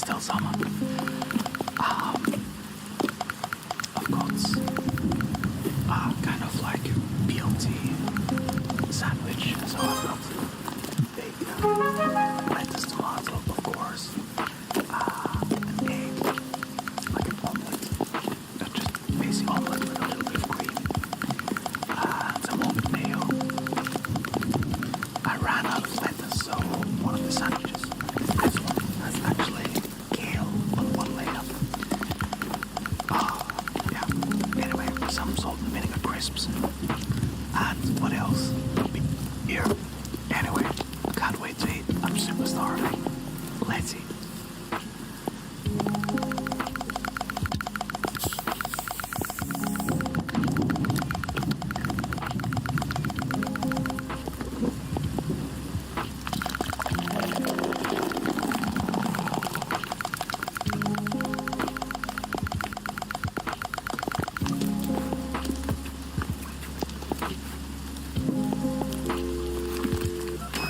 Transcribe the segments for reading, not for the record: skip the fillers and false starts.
still summer. I've got kind of like BLT sandwich. So I've got bacon, lettuce, tomato, of course, an egg, like an omelette, just basic omelette with a little bit of cream, some homemade mayo. I ran out of lettuce, so one of the sandwiches, this one, has actually kale on one layer. Yeah. Anyway, some salt and vinegar crisps. And what else? Beer. Anyway, can't wait to eat. I'm super starving. Let's eat.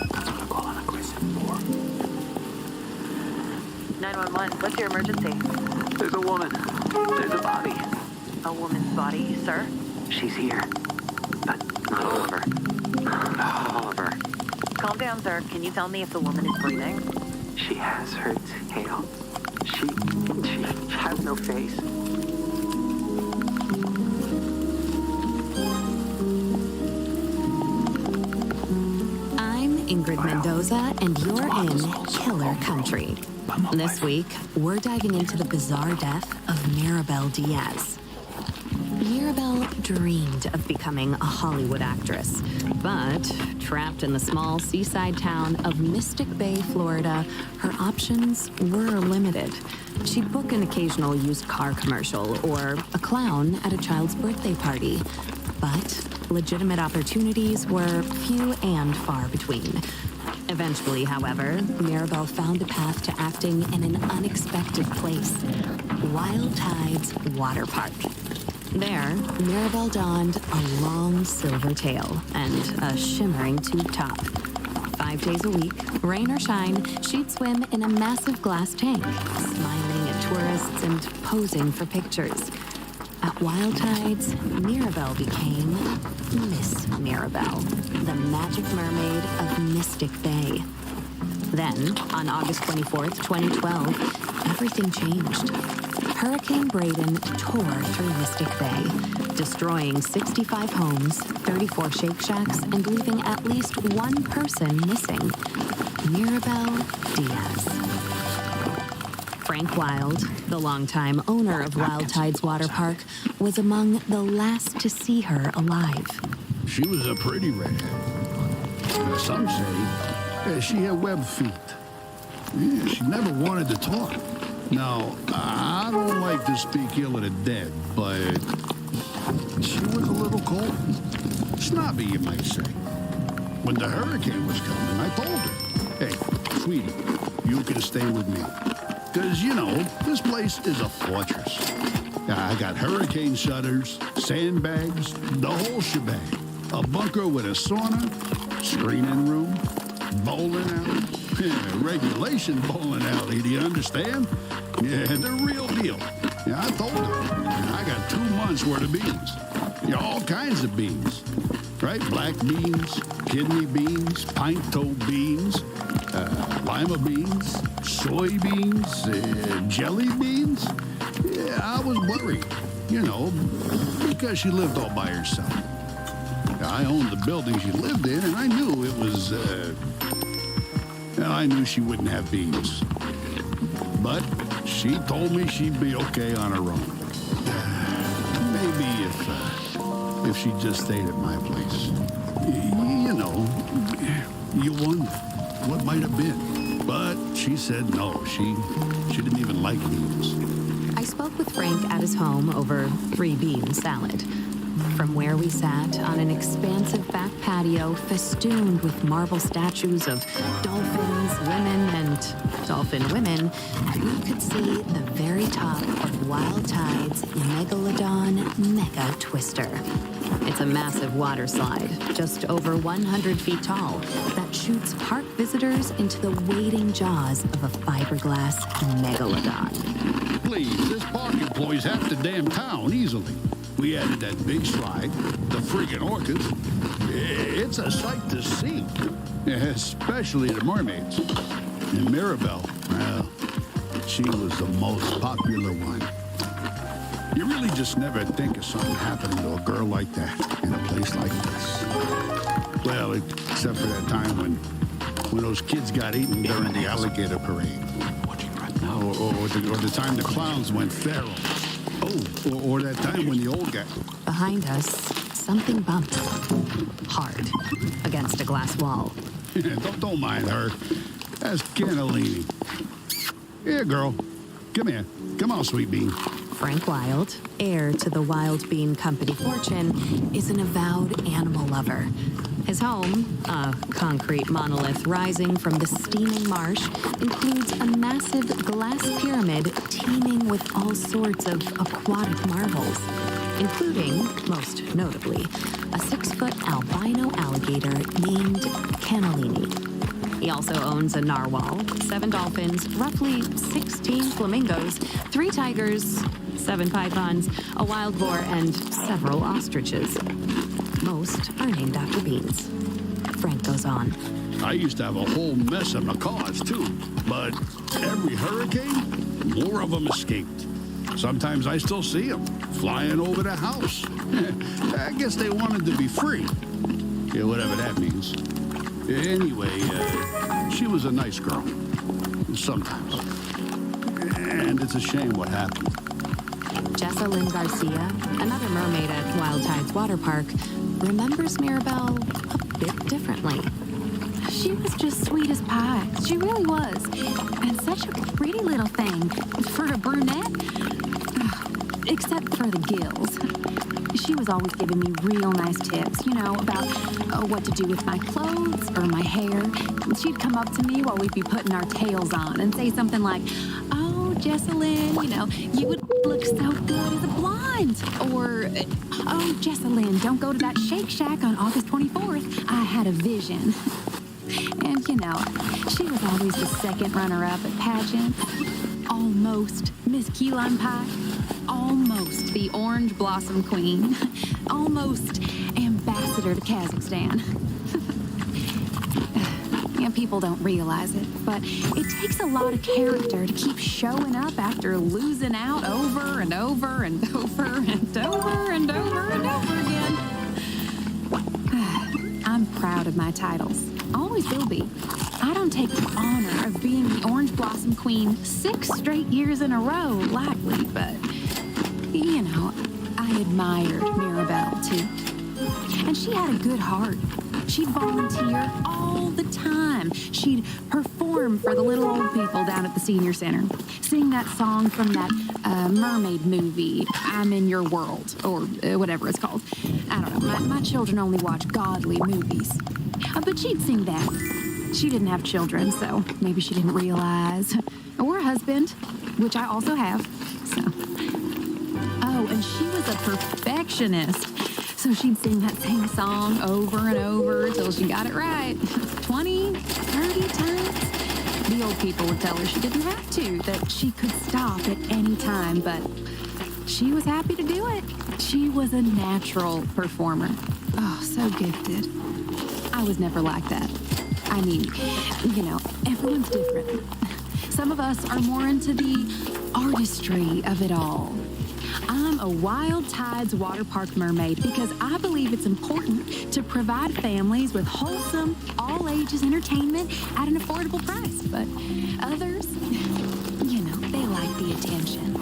That's what I call an aggressive war. 911, what's your emergency? There's a woman. There's a body. A woman's body, sir? She's here. But not all of her. Not all of her. Calm down, sir. Can you tell me if the woman is breathing? She has her tail. She has no face. I'm Ingrid Mendoza, and you're in Killer Country. This week, we're diving into the bizarre death of Maribel Diaz. Maribel dreamed of becoming a Hollywood actress, but trapped in the small seaside town of Mystic Bay, Florida, her options were limited. She'd book an occasional used car commercial or a clown at a child's birthday party, but legitimate opportunities were few and far between. Eventually, however, Maribel found a path to acting in an unexpected place, Wild Tides Water Park. There, Maribel donned a long silver tail and a shimmering tube top. 5 days a week, rain or shine, she'd swim in a massive glass tank, smiling at tourists and posing for pictures. At Wild Tides, Maribel became Miss Maribel, the magic mermaid of Mystic Bay. Then, on August 24th, 2012, everything changed. Hurricane Braden tore through Mystic Bay, destroying 65 homes, 34 Shake Shacks, and leaving at least one person missing: Maribel Diaz. Frank Wild, the longtime owner of Wild Tides Water Park, was among the last to see her alive. She was a pretty redhead. Some say she had web feet. Yeah, she never wanted to talk. Now, I don't like to speak ill of the dead, but she was a little cold. Snobby, you might say. When the hurricane was coming, I told her, "Hey, sweetie, you can stay with me. Because, you know, this place is a fortress. I got hurricane shutters, sandbags, the whole shebang. A bunker with a sauna, screening room, bowling alley. Yeah, regulation bowling alley, do you understand? Yeah, the real deal." Yeah, I told her. I got 2 months worth of beans. Yeah, all kinds of beans. Right? Black beans, kidney beans, pint-toed beans, lima beans, soybeans, jelly beans. Yeah, I was worried, you know, because she lived all by herself. I owned the building she lived in, and I knew it was, I knew she wouldn't have beans. But she told me she'd be okay on her own. Maybe if she just stayed at my place. You know, you wonder what might have been. But she said no, she didn't even like beans. I spoke with Frank at his home over 3-bean salad. From where we sat on an expansive back patio festooned with marble statues of dolphins, women, and dolphin women, you could see the very top of Wild Tide's Megalodon Mega Twister. It's a massive water slide, just over 100 feet tall, that shoots park visitors into the waiting jaws of a fiberglass megalodon. Please, this park employs half the damn town easily. We added that big slide, the friggin' orchids. It's a sight to see, especially the mermaids. And Mirabelle, well, she was the most popular one. You really just never think of something happening to a girl like that in a place like this. Well, except for that time when those kids got eaten during the alligator parade. Or the time the clowns went feral. Oh, or that time when the old guy... Behind us, something bumped hard against a glass wall. Don't mind her. That's cannellini. Here, girl. Come here. Come on, sweet bean. Frank Wild, heir to the Wild Bean Company fortune, is an avowed animal lover. His home, a concrete monolith rising from the steaming marsh, includes a massive glass pyramid teeming with all sorts of aquatic marvels, including, most notably, a 6-foot albino alligator named Cannellini. He also owns a narwhal, 7 dolphins, roughly 16 flamingos, 3 tigers, 7 pythons, a wild boar, and several ostriches. Most are named after beans. Frank goes on. I used to have a whole mess of macaws, too. But every hurricane, more of them escaped. Sometimes I still see them flying over the house. I guess they wanted to be free. Yeah, whatever that means. Anyway, she was a nice girl. Sometimes. And it's a shame what happened. Jessa Lynn Garcia, another mermaid at Wild Tides Water Park, remembers Mirabelle a bit differently. She was just sweet as pie. She really was. And such a pretty little thing. For a brunette. Except for the gills. She was always giving me real nice tips, about what to do with my clothes or my hair. She'd come up to me while we'd be putting our tails on and say something like, "Oh, Jessalyn, you would look so good as a blonde." Or, "Oh, Jessalyn, don't go to that Shake Shack on August 24th. I had a vision." And, she was always the second runner-up at pageants. Almost Miss Key Lime Pie. Almost the Orange Blossom Queen. Almost ambassador to Kazakhstan. People don't realize it, but it takes a lot of character to keep showing up after losing out over and over and over and over and over and over again. I'm proud of my titles. Always will be. I don't take the honor of being the Orange Blossom Queen 6 straight years in a row lightly, but, I admired Mirabelle, too. And she had a good heart. She'd volunteer all the time. She'd perform for the little old people down at the senior center. Sing that song from that mermaid movie, I'm in Your World, or whatever it's called. I don't know. My children only watch godly movies. But she'd sing that. She didn't have children, so maybe she didn't realize. Or a husband, which I also have. So. Oh, and she was a perfectionist. So she'd sing that same song over and over till she got it right. 20, 30 times. The old people would tell her she didn't have to, that she could stop at any time, but she was happy to do it. She was a natural performer. Oh, so gifted. I was never like that. I mean, everyone's different. Some of us are more into the artistry of it all. I'm a Wild Tides water park mermaid because I believe it's important to provide families with wholesome, all-ages entertainment at an affordable price. But others, they like the attention.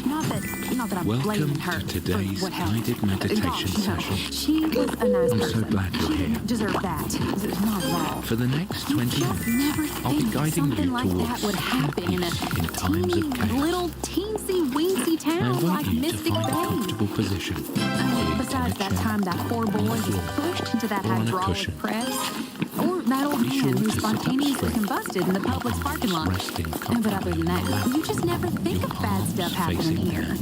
Not that I'm blaming her to today's for what happened. guided meditation session. She was a nice person. I'm so glad you're She here. deserved that. Not at all. For the next 20 Just minutes, never I'll be think guiding something you like towards that would happen in a in times teeny of chaos. little teensy-weensy I town invite like you to Mystic find a Bay. comfortable position. Besides that time that poor boy was pushed into that or on a hydraulic cushion. press. Or that old Be man sure who to sit up spontaneously straight. combusted in the Publix parking lot. Resting But other than that, you just never think Your of bad stuff arms happening facing here.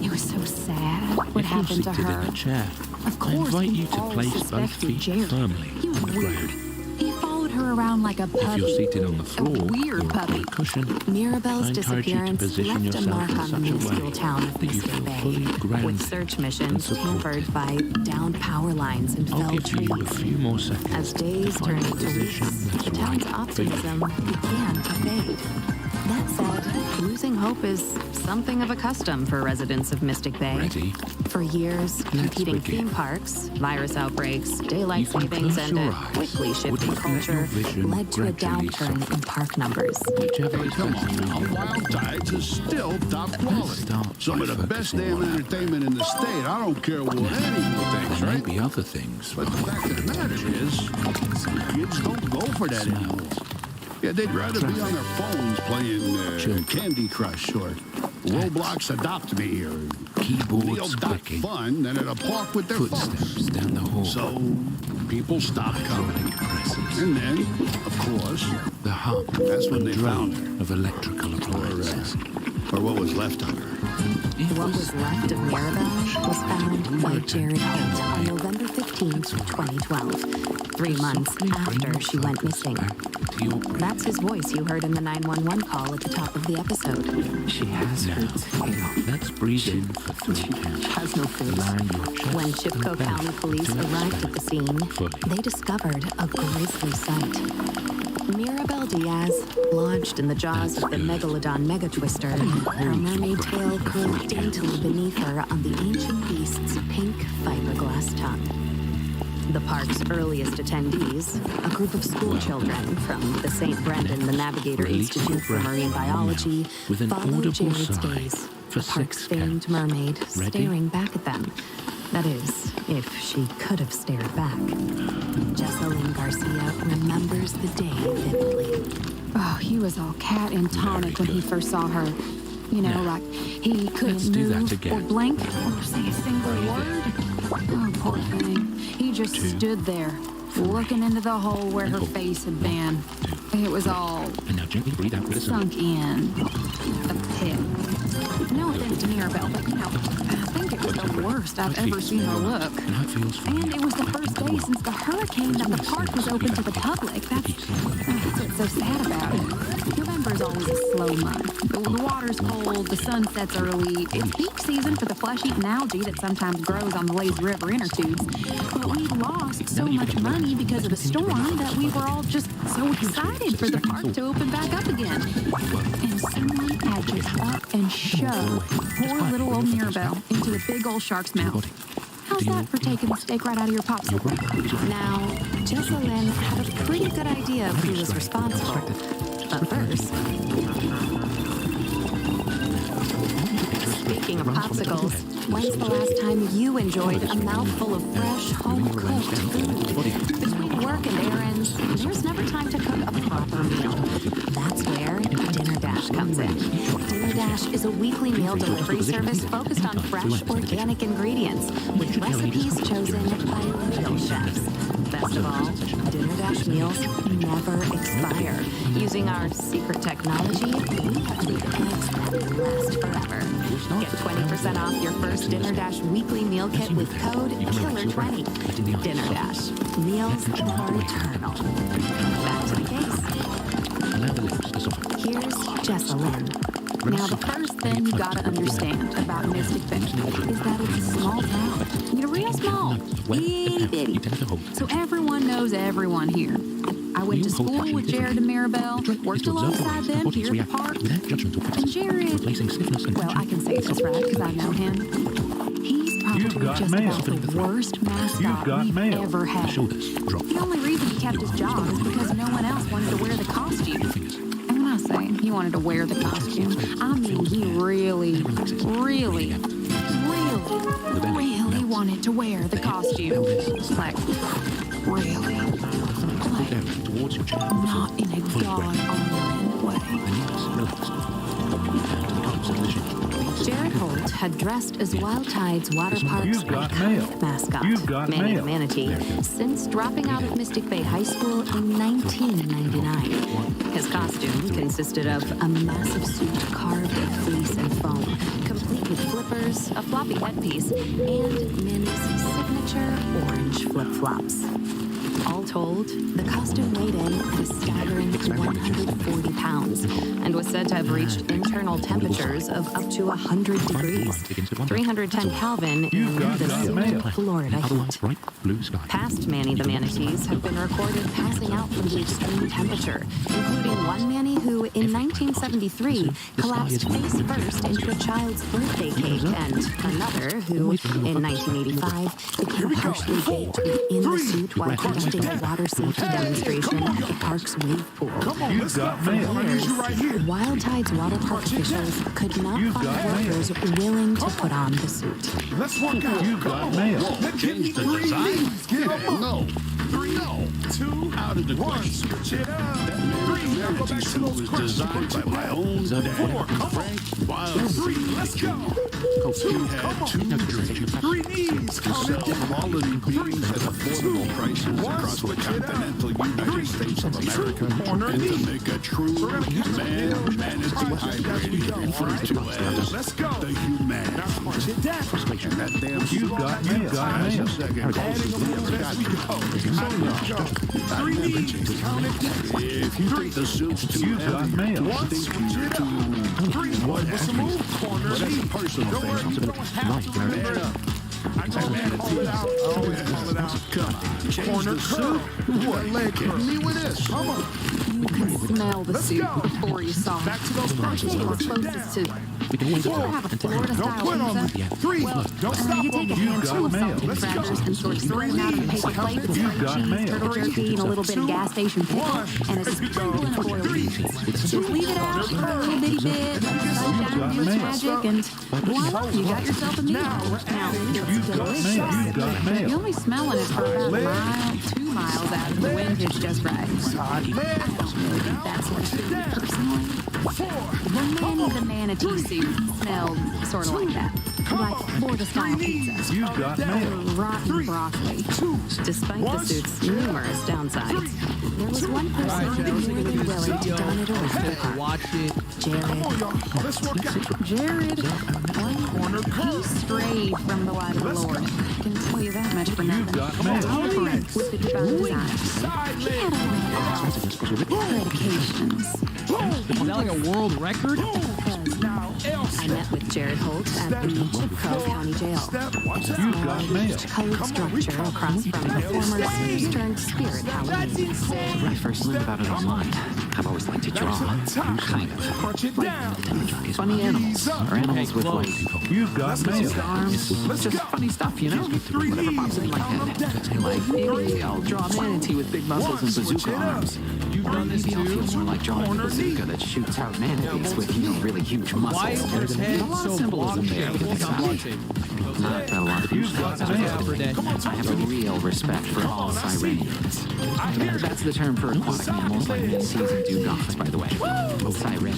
It was so sad what If you're happened to seated her. in a chair, Of I course, invite we you to all place both suspected feet Jared. firmly He was on the weird. ground. He followed her around like a puppy. If you're seated on the floor a weird or puppy. on a cushion, Mirabelle's I encourage you to disappearance position left a yourself mark in on the such a minuscule way town of that you Mystic feel Bay, fully grounded with search missions and supported. tampered by downed power lines and I'll felled give you a trees. few more seconds As to days find turned a into position weeks, that's the town's right for you. optimism began to fade. That said, losing hope is something of a custom for residents of Mystic Bay. Ready? For years, competing begin. theme parks, virus outbreaks, daylight You can savings, close and your a eyes. quickly shifting Wouldn't let your culture vision led to a gradually downturn soften. in park numbers. Whichever is Come best for on, you. Wild Tides is still top quality. start Some by of the best focusing damn on entertainment in the state. I don't care what anyone thinks, There may right? be other things. But the fact of the matter is, some kids don't go for that anymore. Yeah, they'd rather be on their phones playing Candy Crush or Roblox Adopt Me or Keyboards clicking. neal.fun than at a park with their Footsteps folks. down the hall. So people stopped coming. Hydraulic presses. And then, of course, The hum That's when and they drone found of electrical appliances. or what was left of her. What was left of Mirabelle was found by Jared Holt on November 15th, 2012, 3 months after she went missing. To your brain. That's his voice you heard in the 911 call at the top of the episode. She has her tail. Let's breathe in for 3 counts. Has no face. Line your chest When Chippewa and back County Police to arrived at the scene, fully. they discovered a grisly sight. Mirabelle Diaz, lodged in the jaws of the Megalodon megatwister, her mermaid tail curled daintily beneath her on the ancient beast's pink fiberglass tongue. The park's earliest attendees, a group of school children from the St. Brendan the Navigator Release your Institute for breath Marine from your Biology, mouth with an followed audible Jared's sigh gaze, for the park's 6 famed counts. mermaid Ready? staring back at them. That is, if she could have stared back. Jessalyn Garcia remembers the day vividly. Oh, he was all cat and tonic when he first saw her. You know, like he couldn't Let's do that move again. or blink or say a single word. Oh, poor thing. He just 2, stood there, looking into the hole where her 4, face had been. It was all And now gently breathe out with a sigh. sunk in. A pit. No offense to Mirabelle, but you know, I think it was the worst I've ever seen her look. Now it feels And familiar. it was the first day since the hurricane that the park was open to the public. That's what's so sad about it. November is always a slow month. The water's cold, the sun sets early. It's peak season for the flesh-eating algae that sometimes grows on the lazy river inner tubes. But we lost so much money because of the storm that we were all just so excited for the park to open back up again. And someone had to up and shove poor little old Mirabelle into the big old shark's mouth. How's that for taking the steak right out of your popsicle? Now, Jessalyn had a pretty good idea of who was responsible. But first, speaking of popsicles, when's the last time you enjoyed a mouthful of fresh, home-cooked food? Between work and errands, there's never time to cook a proper meal. That's where Dinner Dash comes in. Dinner Dash is a weekly meal delivery service focused on fresh, organic ingredients, with recipes chosen by real chefs. Best of all, Dinner Dash meals never expire. Using our secret technology, we have made eggs that last forever. Get 20% off your first Dinner Dash weekly meal kit with code KILLER20. Dinner Dash. Meals that are eternal. Back to the case. Allow the lips to soften. Here's Jessalyn. Now, the first thing you gotta understand about Mystic Bay is that it's a small town. You know, real small. Itty bitty. So everyone knows everyone here. I went to school with Jared and Mirabelle, worked alongside them here at the park. And Jared, well, I can say this right because I know him. He's probably got just mail. about the worst mascot got we've mail. ever had. The only reason he kept his job is because no one else wanted to wear the costume. And when I say he wanted to wear the costume, I mean he really wanted to wear the costume. Like, really. Like, not in a God-honoring way. Jared Holt Holt had dressed as Wild Tide's water park's You've got iconic mail. mascot, You've got Manny the mail. Manatee, since dropping out of Mystic Bay High School in 1999. His costume consisted of a massive suit carved of fleece and foam, complete with flippers, a floppy headpiece, and Manny's signature orange flip-flops. All told, the costume weighed in at a staggering 140 pounds and was said to have reached internal temperatures of up to 100 degrees, 310 Kelvin in the Southern Florida Otherwise, heat. bright blue sky. Past Manny the Manatees have been recorded passing out from the extreme temperature, including one Manny who, in 1973, collapsed face first into a child's birthday cake, and another who, in 1985, became partially baked within the suit while conducting a water safety demonstration at the park's wave pool. You've got mail. Years, Wild Tide's water park officials could not You've find got mail. workers willing to put on the suit. Let's work out. You've got mail. Change the design? No. No. 2, Out of the 1, question. switch it up. That 3, now go back to those was questions. designed by my own dad, 4, come on. Frank Wild. 3, let's go. He 2, had come two on. dreams. 3 knees, To calm sell it down. quality beans at affordable prices across the continental United States of America, and to make a true man-manatee hybrid referred to as Let's go. the human. Now punch it down. And that damn You've got mail. You've got Mail. a second Adding a move as we go. Go. 3 knees, count it down. If you think the suit's too You've got heavy, mail. you 1, think switch you're it too up. 3, what's the move? Corner Well, that's a knee. personal Don't worry, thing. you don't have to remember it. I know, man, call it out. I always call it out. Come on, change Corner the curl. suit. What, Leg curl. kidding me with this? Come on. You can smell the Let's suit go. before you saw Back it. to those I punches. think it's Punch it closest down. to. We can wait You ever have a Florida Don't style quit on me. pizza? 3, Well, don't stop you take a on me. handful of mail. salt and Let's go. crackers and sort of spread them out on a paper plate with You've some got cheese, mail. turtle jerky, and a little bit of gas station pickle, and a sprinkling of oil beans. Just leave it out for a little bitty bit, let it soak down to its magic, and voila, you got yourself a meal. Now, it's delicious. You've got mail. You're only smelling it for about a mile, 2 miles out of the wind is just right. I don't really think that sort of food personally. The Manny the Manatee suit smelled sort of like that. Like Florida style pizza. You've got mail. Rotten broccoli. Despite the suit's numerous downsides, there was one person who was more than willing to don it around the park. Watch it. Come Jared. on, y'all. Let's work out. Jared, Corner curl. he strayed from the light of the Lord. I can tell you that much for nothing. You've got mail. Different with the divine design. Side He leg. had a lot of dedications. Is that like a world record? Now, L I met with Jared Holt at the Chippewa County Jail. step. Watch out. You've got mail. Colored structure across from the former Sinners Turned Spirit Halloween. When I first learned about it online, I've always liked to draw. Kind of. Punch it down. Funny animals. Or animals with like You've got mail. arms. Just funny stuff, you know? Whatever pops in my head. Like, maybe I'll draw a manatee with big muscles and bazooka arms. You've Or done this maybe I'll too? feel more like drawing a bazooka that shoots out manatees with, really huge Why muscles. is your head There's a lot of so symbolism blocked? there. It's on block tape. Not that a lot of people got know. mail. I have a real respect for all sirenians. That's the term for aquatic mammals like manatees and dugongs, by the way. Siren.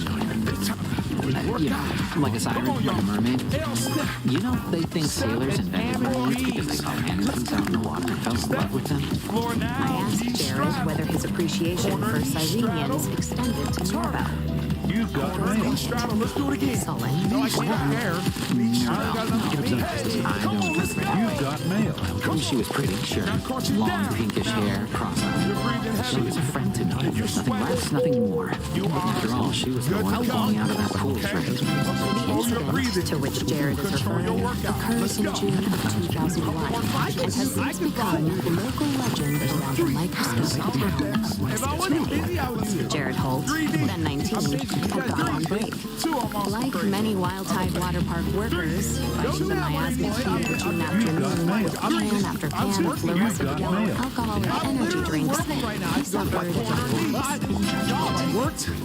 Like a siren, like a mermaid. They think sailors invented mermaids because they saw manatees out in the water and fell in love with them. I asked Jared whether his appreciation for Sirenians extended to Mirabelle. You've got mail. Straddle. Let's do it again. Sullen. No, I can't compare. You've got mail. She was pretty, sure. Long pinkish hair, cross-eyed. She was a friend to me. Nothing less, nothing more. After all, she was the one that pulled me out of that pool trick. The incident to which Jared is referring occurred in June of 2001 and has since become the local legend around the microscopic town of West Virginia. Jared Holt, then 19, had gone on break. Like many Wild Tide water park workers, fighting the miasmic heat of June afternoon with can after can of fluorescent yellow alcoholic energy drinks, he suffered a injury.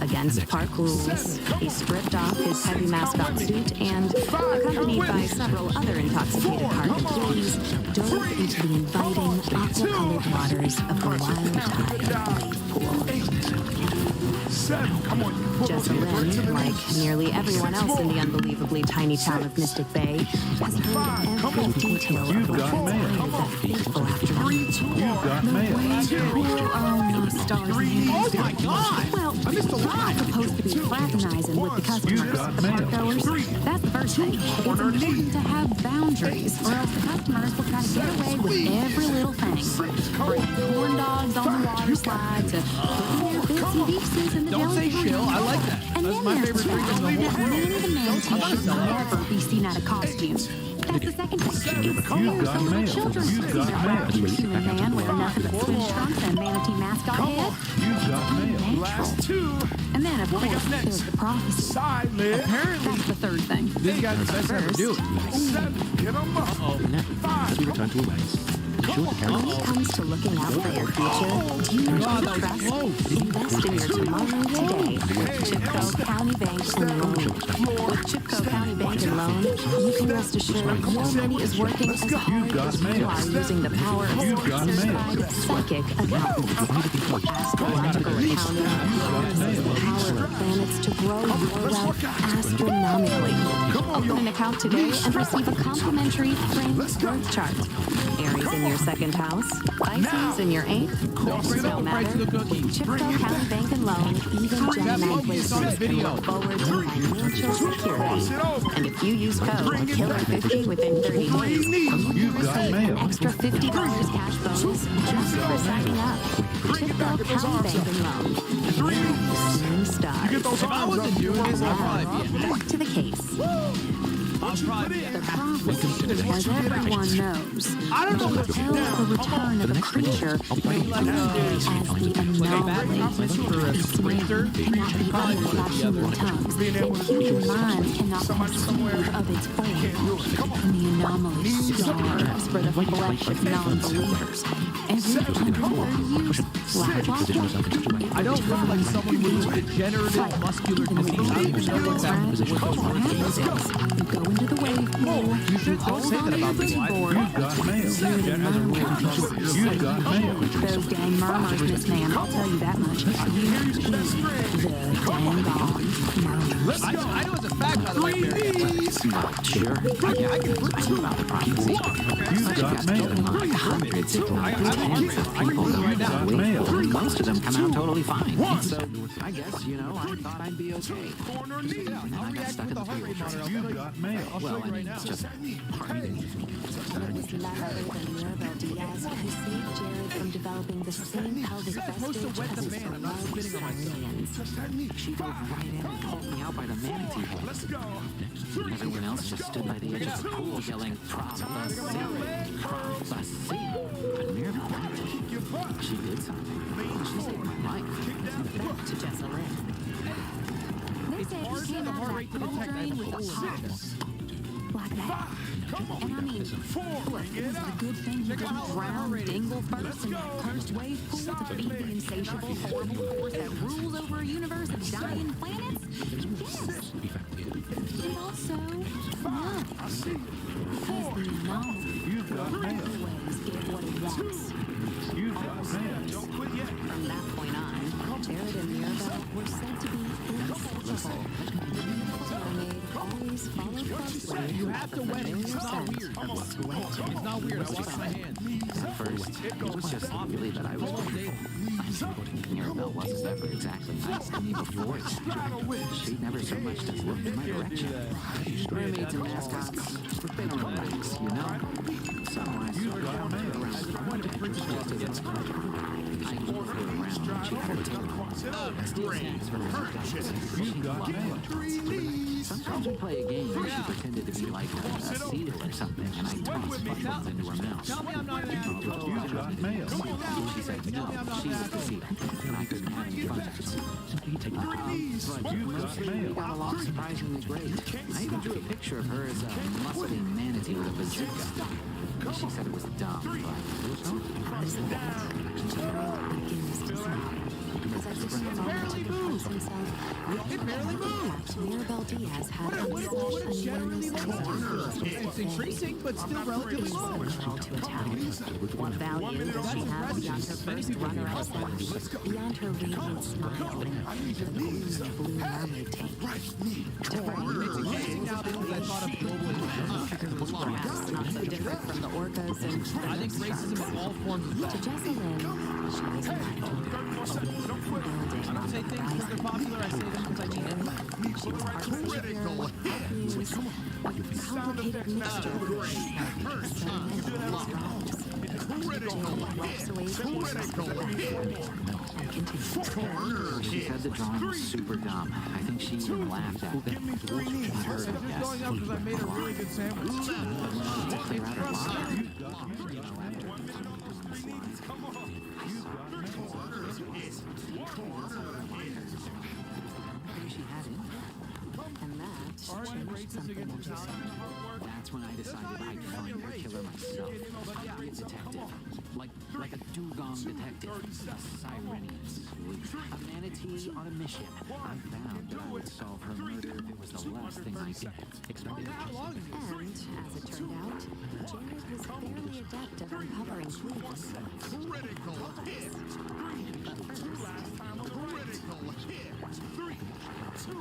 Against park rules, he stripped off his heavy mascot suit and, accompanied by several other intoxicated park employees, dove into the inviting aqua-colored waters of the Wild Tide wave pool. 7. Come on, you pull Jessa Lynn, like nearly everyone else in the unbelievably tiny town of Mystic Bay, has heard every detail of what transpired that fateful afternoon. 3, 2, You've got mail. Oh, stars. Oh my God! Well, I missed a we're line. not supposed to be fraternizing with the customers, got the mail. parkgoers. That's the first thing. It's important to have boundaries, or else the customers will try to get away with every little thing. From corn dogs on the water slide to putting their bitsy pieces in the Don't say deli. chill. I like that. And That's then my there's favorite the drink in the fact whole that world. many of the men should never be seen out of costume. That's the second thing. You've got Also, little mail. children You've see got the mail. cute human man wearing nothing but swim trunks and manatee mascot head. You've got mail. Last 2. And then, of course, got next? there's the prophecy. Side lid. That's the third thing. This guy's the best ever do it. 7. Get them up. As we return to awareness, be sure to carry When it comes to looking out for your future, do you know the trust? Invest in your tomorrow today with Chipco County Bank and Loan. With Chipco County Bank and Loan, you can rest assured your money is working as hard as you are using the power of certified psychic accountant. Astrological accounting uses the power of planets to grow your wealth astronomically. Open an account today and receive a complimentary Friends Growth Chart. Aries in your second house, Pisces in your 8th. No matter. Chipco County Bank and Loan, even Gemini placements can look forward to financial security. And if you use code KILLER50 within 30 days, you receive an extra $50 cash bonus just for signing up. Chipco County Bank and Loan. Soon stars. If I wasn't doing this, I'd probably be Back to the case. The prophecy, as everyone knows, foretells the return of a creature known as the anomaly. A snake cannot be uttered by human tongues, and human minds cannot conceive of its form. And the anomaly starves for the flesh of non-believers. Every 130 years, I don't look like someone with degenerative muscular disease. I don't even know what that was. what happens is, you go into the wave pool, you hold say on that to your about me. boogie board, You've got mail. hear the murmurs. You've got mail. Those dang murmurs, Miss Ma'am, I'll tell you that much. You hear the dang gone murmurs. I know it's a fact, by the way, Barry. Sure. Yeah, I know about the prophecy. You've got mail. Like hundreds, if not tens of people right now. and most of them come out totally fine. So I guess, I thought I'd be okay. And then I got stuck in the field. You've got mail. Well, I mean, it's just part of it. It was none other than Mirabel Diaz who saved Jared from developing the same pelvic vestige as his beloved Sirenians. She dove right in and pulled me out by the manatee hole. Let's go. And everyone else just stood by the edge of the pool yelling, prophecy, prophecy. But Mirabel liked it. She did something. She saved my life. Back to Jessa Lynn. They said he came out of that coal drain with a pop. Like that. And I mean, look, it was a good thing he didn't drown dingle first in that cursed wave pool to feed the insatiable, horrible force that rules over a universe of dying planets? Yes. And also, no. Because the anomaly You've got mail. always get what it wants. You've got mail. Don't quit yet. From that point on, Jared and Mirabel were said to be inseparable. The mermaid always followed closely. You have to wet it. It's not scent weird. of sweat. It's not weird. I wash my hands. At first, it was just really that I was grateful. Mirabel wasn't ever exactly nice to me before. She never so much as looked in my direction. Mermaids and mascots, they don't relax, So I sort of followed her around just as a spark. I moved her around and she had her tail. Steal snacks from her guts. She loved it. Sometimes we play a game where she pretended to be like a seal or something, and I tossed mushrooms into her mouth. Tell me I'm not an asshole. You've got mail. She said no, she was the seal, and I couldn't have any fun. But mostly we got along surprisingly great. I even drew a picture of her as a muscly manatee with a bazooka. She said it was dumb, but it was fun. From that, Jared begins to smile. As if someone to compose himself, Mirabel Diaz had What a generally low score. It's increasing, but still relatively low. to attack. What value does she have beyond her first runner-up splash? Beyond her radiant smile and the glue blue mermaid tank? To Freddy, It's increasing now because I thought of globalization. perhaps not so different from the orcas and I think racism of all forms is to bad. Jessalyn, she was vital. I don't say things because they're popular, I say them because I mean them. She was part of the news, a complicated mixture of walks away She said the drawing was super dumb. I think she even laughed at it. This is going up because I made a really good sandwich. To clear out her she had it. and that Aren't changed racist something against interesting. Italians? That's when I decided I'd find her killer myself. Be a detective. Like a dugong detective. A Sirenian sleuth. A manatee on a mission. I found that I would solve her murder if it was the last thing I did. Expected How long is this? And, as it turned out, Jared was fairly adept at uncovering clues. Critical hit. Last time on the critical hit. 3, 2,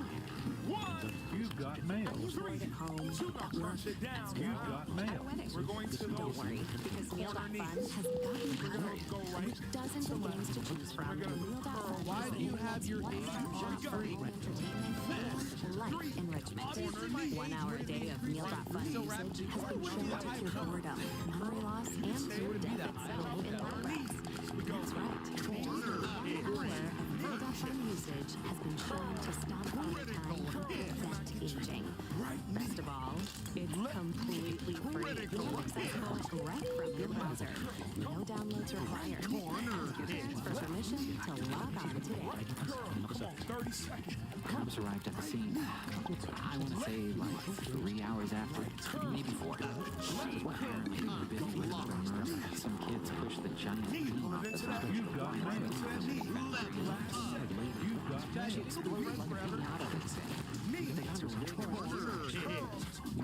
1. You've got mail. Right at home, at work, It down. You've got at mail. weddings. We're going to Don't those. worry, because neal.fun has gotten covered. With dozens of games to choose from, neal.fun Why do you have your age on free? entertainment and life enrichment. 1 hour a day of neal.fun usage has been shown to cure boredom, memory loss, and to death itself in lab rats. That's right. 1 hour of neal.fun usage has been shown to stop time prevent aging. Best of all, it's completely free and accessible right from your browser. No downloads required. Give your for permission to log on today. Come on, 30 seconds. Cops arrived at the scene. I want to say like 3 hours after, maybe 4. Apparently, the building was burned. Some kids pushed the giant beam off the top of the line. She exploded like a pinata, they say. They found her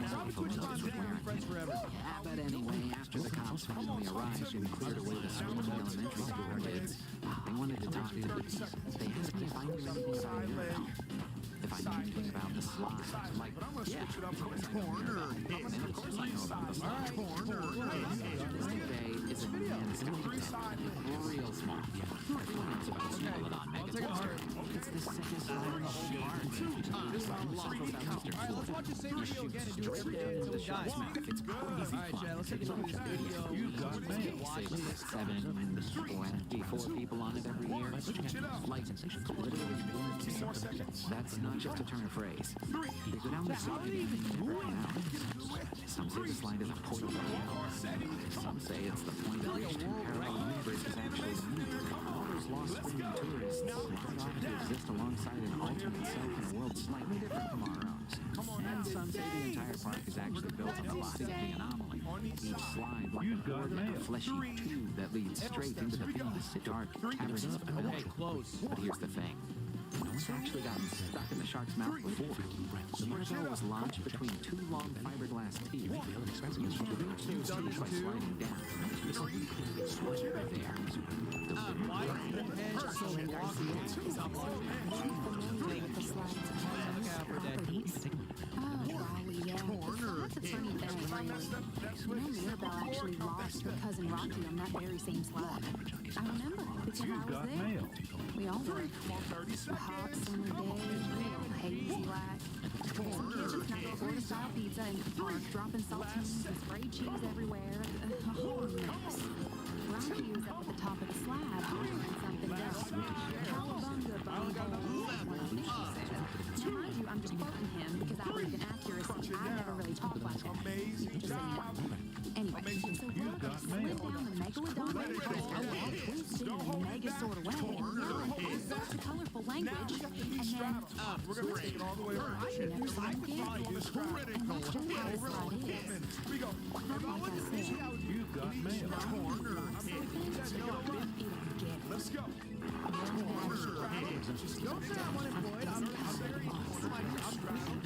How would you on being friends forever? Yeah, but anyway, after the cops finally arrived and cleared away the screaming elementary school kids, they wanted to talk to me. They asked me if I knew anything about Mirabelle. If I knew anything about the slide. Like, yeah, of course I know about the slide. This today is a real small. Everyone knows about Smilodon Megaspore. It's the sickest slide in the whole park. This one is central southeastern Alright, let's watch the same video again and do it every day until we die. It's crazy Alright, fun. Chad, let's take a look at this video. You've got mail. Say like 24 people on it every year. Like, literally 2 more seconds. that's not just a turn of phrase. They go down the side and they never run out. Some say the slide is a portal to hell. Some say it's the point at which 2 parallel universes actually meet. All those lost screaming tourists might often exist alongside an alternate self in a world slightly different from our own. And some say the entire park is actually built on the line of the anomaly. Each slide like a coordinate fleshy tube that leads straight into the deep, dark caverns of the Okay, mountain. close. But here's the thing. No one's actually gotten stuck in the shark's mouth before. The Mirabelle was lodged between 2 long fiberglass teeth. You should reach those teeth by sliding down. Right there. Jessalyn Garcia is also very familiar with the slide's properties. Oh, golly, yeah. That's a funny thing. You know, Mirabelle actually lost her cousin Rocky on that very same slide. I remember because I was there. Mail. We all were. A hot summer day, real hazy like. Some kids were trying to order style pizza in the park, dropping saltines and sprayed cheese everywhere. A whole mess. Rocky was up at the top of the slide, ordering something dumb. Cowabunga bunghole, she said. Mind you, I'm just quoting him because I believe in accuracy. I never really talk like that. Just so you know. Anyway, so Rocky slid down the megalodon coaster, twisted in a mega sort of way, and yelling all sorts of colorful language, and then We're going to take it all the way around. I've never seen him again. And that's just how the slide is. We go. Like I said, You've got mail. Let's go. Don't say I'm unemployed. I'm very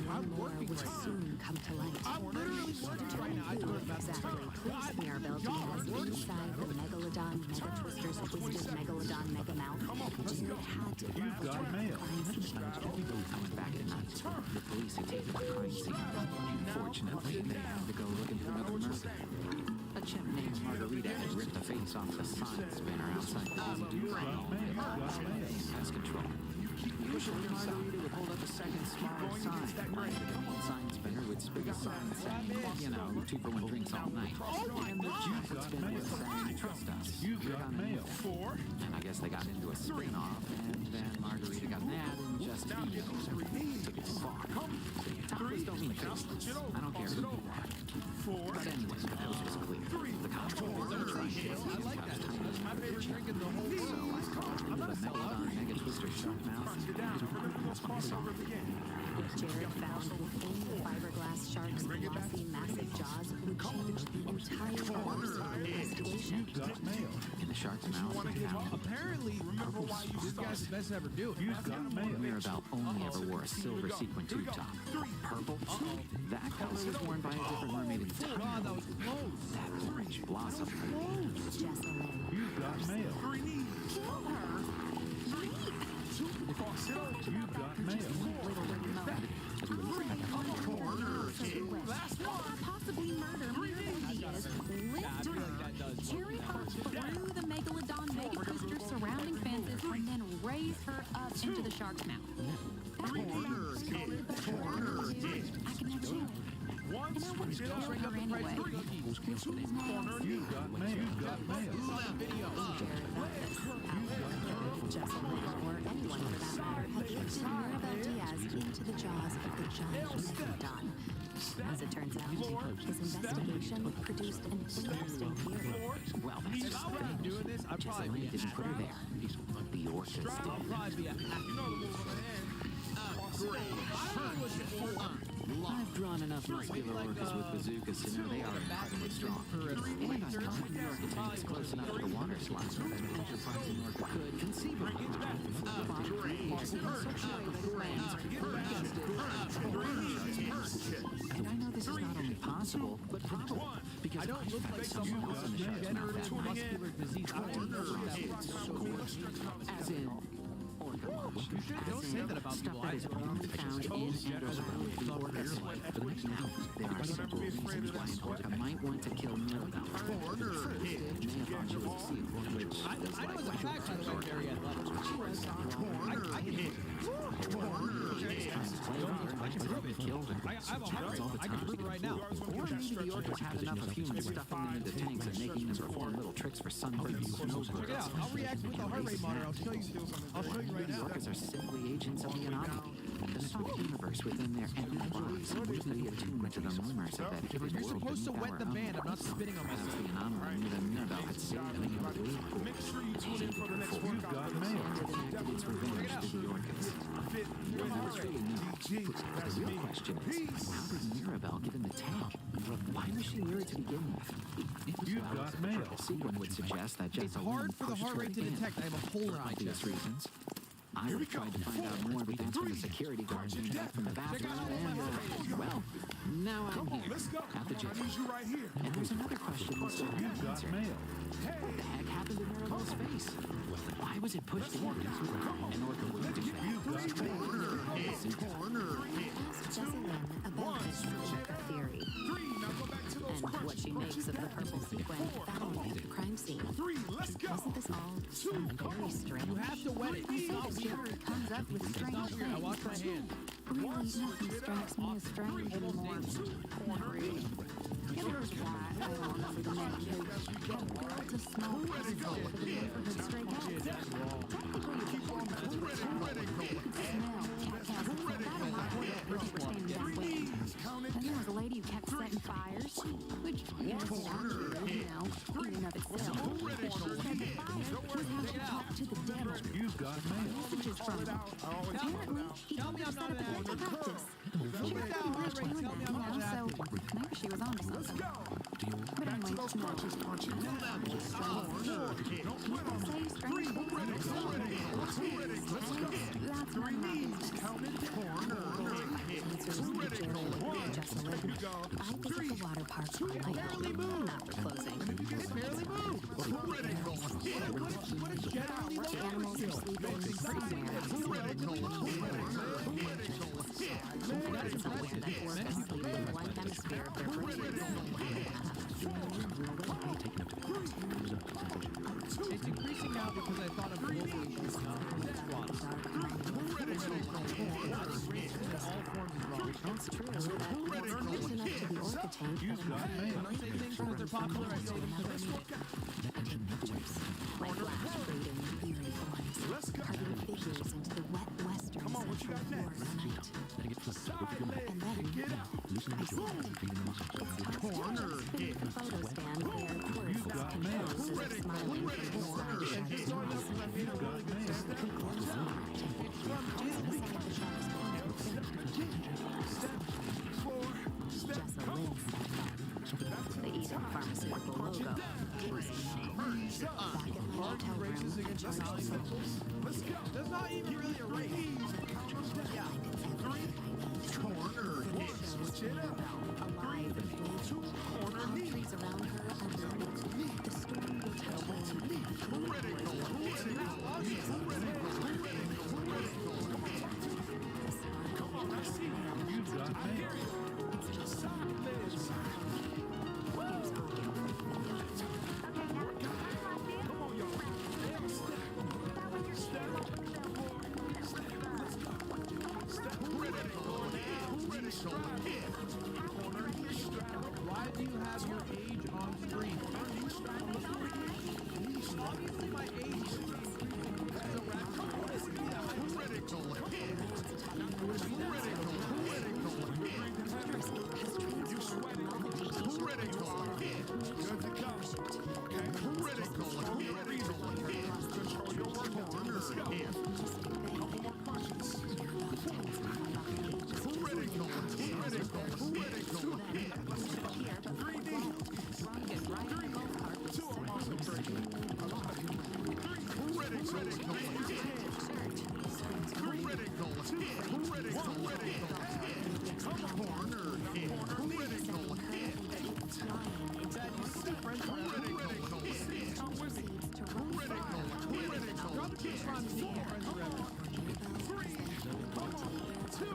one more working will right now. soon come to light. I'm literally working right now. I don't know Exactly. Place Mirabelle Diaz inside the Megalodon Mega Twister's Twisted Megalodon Mega Mouth. Jared had to infiltrate the crime scene. Coming back at night, the police had taken the crime scene. Fortunately, they had to go looking for another murder. A chimp named Margarita had ripped the face off the sign spinner outside the Duke home and pest control. Usually, Margarita would hold up a second smaller sign. The sign spinner would spin a sign saying, 2 for 1 drinks all night. And the Duke would spin one saying, trust us, You've got mail. 4. And I guess they got into a spin-off, and then Margarita got mad and just, took it too far. Topless don't mean faceless. I don't care who did that. 4. But anyway, the coast was clear. The cops were trying to get I like that. That's my favorite drink in the whole So world. I crawled into the Megalodon Mega Twister shark mouth. Jared found within the fiberglass shark's glossy, massive jaws would change the entire course of the investigation. Got mail. In the shark's mouth, they found Apparently, this guy's the best ever do it. You've got mail. Mirabelle only ever wore a silver sequin tube top. Purple? That color was worn by a different mermaid entirely. God, that was close. That orange blossom. Jessalyn. You've got mail. Kill her. You've got mail. Last one. Possibly murder Mirabelle Diaz, lift her, carry her through the Megalodon Mega Twister surrounding fences, and then raise her up into the shark's mouth. That sounds scary, but I can never do it. And I wouldn't kill her anyway. You've got mail. You've got mail. Jessalyn, or anyone for that matter, had lifted Mirabelle Diaz into the jaws of the giant Megalodon. As it turns out, his investigation produced an interesting theory. Well, that's If I wasn't doing this, I'd probably Jessalyn be didn't put her there. The orcas I'll did. probably be a I've drawn enough muscular orcas with bazookas to know they are incredibly strong. And I know New York tank is close enough to the water slide that an enterprising orca could conceivably And I know this is not only possible, but probable, because I don't look like someone with a degenerative muscular disease. I don't know what that is. So as in orca mush. don't say that about stuff people. that is only found in and around the orcas. Now, there are several reasons why an orca might want to kill Mirabelle. First, it may have thought she was a seal, which I know as a fact, by the way, very athletic. I can hit. I can prove it. Killed her. I have a heart rate. I can prove it right now. Or maybe the orcas had enough of humans stuffing them into tanks and making them perform little tricks for sunburned snowbirds. Check it out. I'll react with the heart rate monitor. I'll show you. I'll show you right These now. orcas are simply agents of the anomaly. The sonic universe within their enemy box seems to be attuned to the rumors of that hidden You're world supposed to beneath wet our the own. band. I'm not spitting on Perhaps myself. the anomaly knew that Mirabelle had saved them in the wave pool. You've got mail. Enacted its revenge to the orcas. Now it's really new. The real question is, how did Mirabelle get in the tank? Why was she near it to begin with? You've got mail. The sequence would suggest that It's Jessalyn hard for the pushed heart her rate to in. detect. I have a hole in For my obvious chest. reasons. I would have tried to find out more, but that's when the security guard came back from the bathroom, and, well, now I'm here, at the jail. right here. And there's another question we still You've haven't got answered. mail. What the heck happened to Mirabelle's face? Why was it pushed in? An orca wouldn't do that. You've got mail. Asked Jessalyn about this orca theory and what she makes of the purple sequin found at the crime scene. Doesn't this all sound very strange? You have to wet it. I It's say not that weird. Jared comes up with It's strange not weird. I wash my things. hands. Really, nothing strikes me as strange anymore. Not really. Here's why I don't remember the man who had built a small festival for the neighborhood stray cats. Technically, it's a whole you could smell cat cats and stuff out of my window as you were standing back waiting. And there was a lady who kept setting fires, which, yes, you know, in and of itself. Said the fire was how she talked to the devil. You've got mail. Messages from him. Apparently, he told her to set up a dance practice. She was getting rich doing that, you know, so maybe she was onto something. But anyway, no. Say strange things. That's none of my business. Excellent. I visit the water park on my own, not for closing. It barely moved. Critical hit. What a generally The animals are sleeping somewhere. Critical hit. Somewhere that orcas sleep in one hemisphere of their brains. It's increasing now because I thought of globalization squad. All forms is wrong. That's true. That's close enough to the orca tank. I don't say things because they're popular. I say them because I mean it. Like flash breeding eerie forms, hugging figures into the wet western central forest night. And then I slept. It's Corner hit. the photo stand where tourists can pose as a smiling the Eden Pharmaceutical logo. Back at the hotel Races room, against the Let's go. That's not even really a race. Yeah. Corner hit. shows Mirabelle alive and blazing. Palm trees around her are burning. The storm will touch Come on, let's see. You got me. It's just here's audio. Come on, y'all. Critical hit. Why do you have your age on screen? Obviously, my age should be increasing. Critical hit. You sweating. Critical hit. Good to go. Okay. Critical hit. Control your work. Corner hit. Couple more punches. Critical hit. Let's go. 3D. 2 of them awesome break. Critical hit. Corner hit. Critical hit. Drop the kids from me. Friends forever. 3. Come on. 2.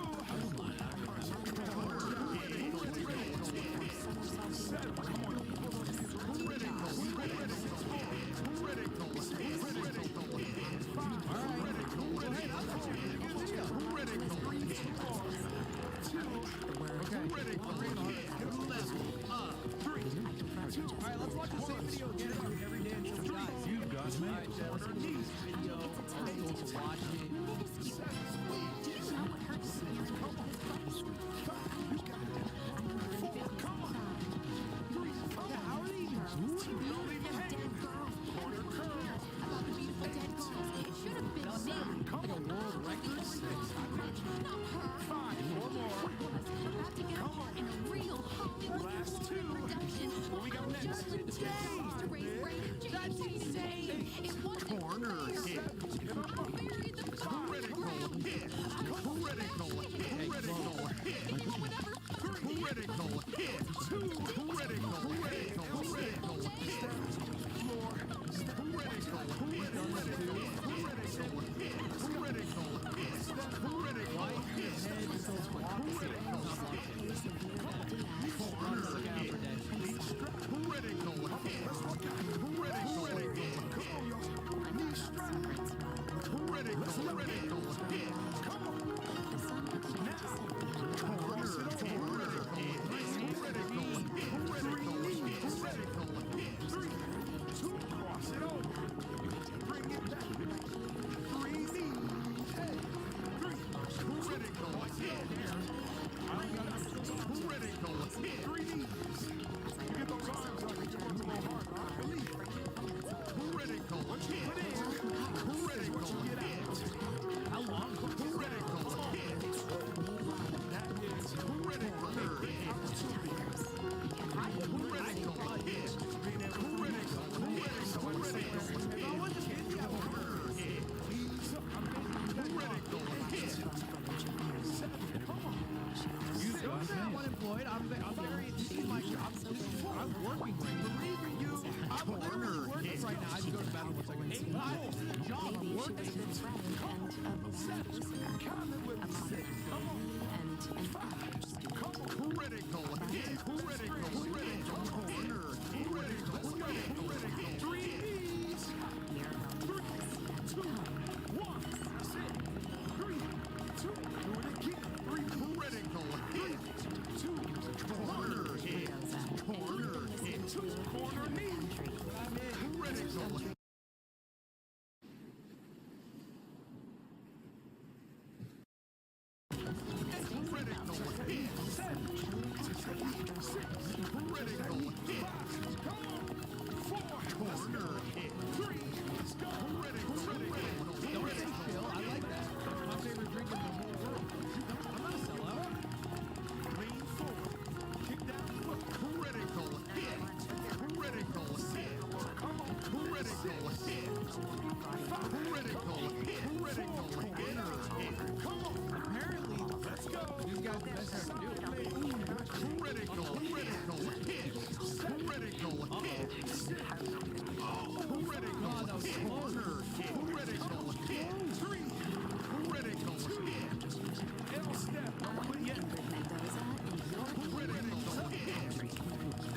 7. Come on. Alright, let's watch the same video again every day until we die. You got me. Alright, Chad, let's do this video. Let's watch it. Do you know what hurts the feeling of this Yeah, how are they even doing it? dead girl? About the beautiful dead girls. It should have been me. Like a world record? Not her. 5. 4 more. About to get her in a real Hollywood Last 2. production. What we got next? Just to raise Brady James today. It wasn't Corner fair. hit. I buried the body Critical around me. hit. Critical hit. Whatever. Critical hit. 2. Critical hit. Floor. Cross it over. Bring it back. 3 knees. Hey. 3. Critical hit. I I'm unemployed. I'm very. This is my job. I'm working right now. Believe in you. I'm literally working right now. I can go to the bathroom 1 second. It's not a job. I'm Maybe she working. was a good friend and a listener, a modern employee and an average student. Critical hit. Critical corner. Critical. 3 B's. Mirabelle Diaz and 2, 1. That's it. 3, 2. Do it again. 3 critical hit. 2 corner hit. Corner hit. 2 corner knee. Critical hit. Critical hit. 7, 6, critical hit. Come on. 4, corner hit. 3, let's go. Critical. Don't say chill. I like that. It's my favorite drink in the whole world. I'm not a sellout. Lean forward. Kick down foot. Critical hit. Critical hit. Come on. Critical hit. 5, critical hit. Critical inner hit. Come on. Apparently, Let's go. these guys the best I can do. Critical hit. Critical hit. Critical hit. Corner hit. Critical hit. 3, critical hit. L step. But yet. Mendoza and your Critical hit.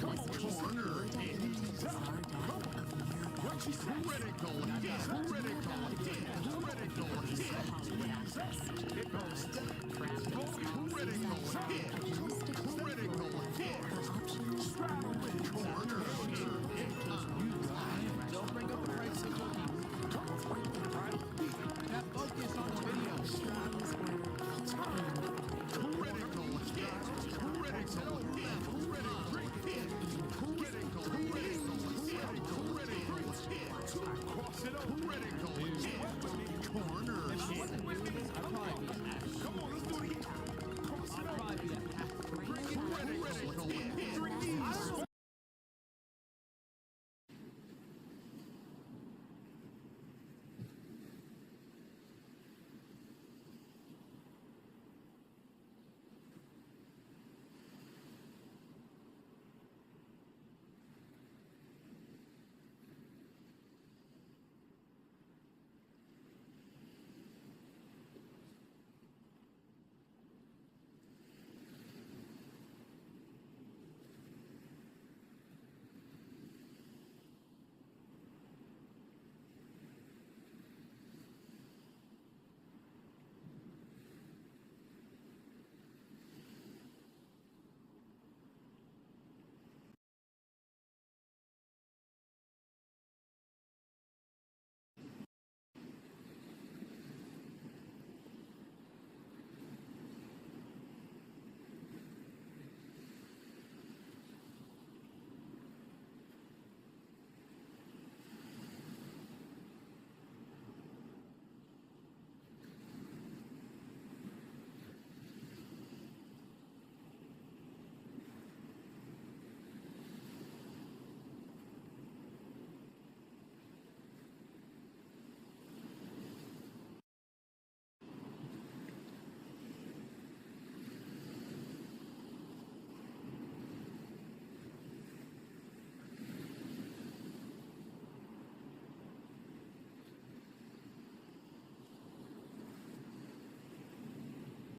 Come on. Corner hit. bizarre death of Mirabelle What you say? Critical hit. Critical hit. Critical hit. Hollywood actress. It goes. Critical Critical hit.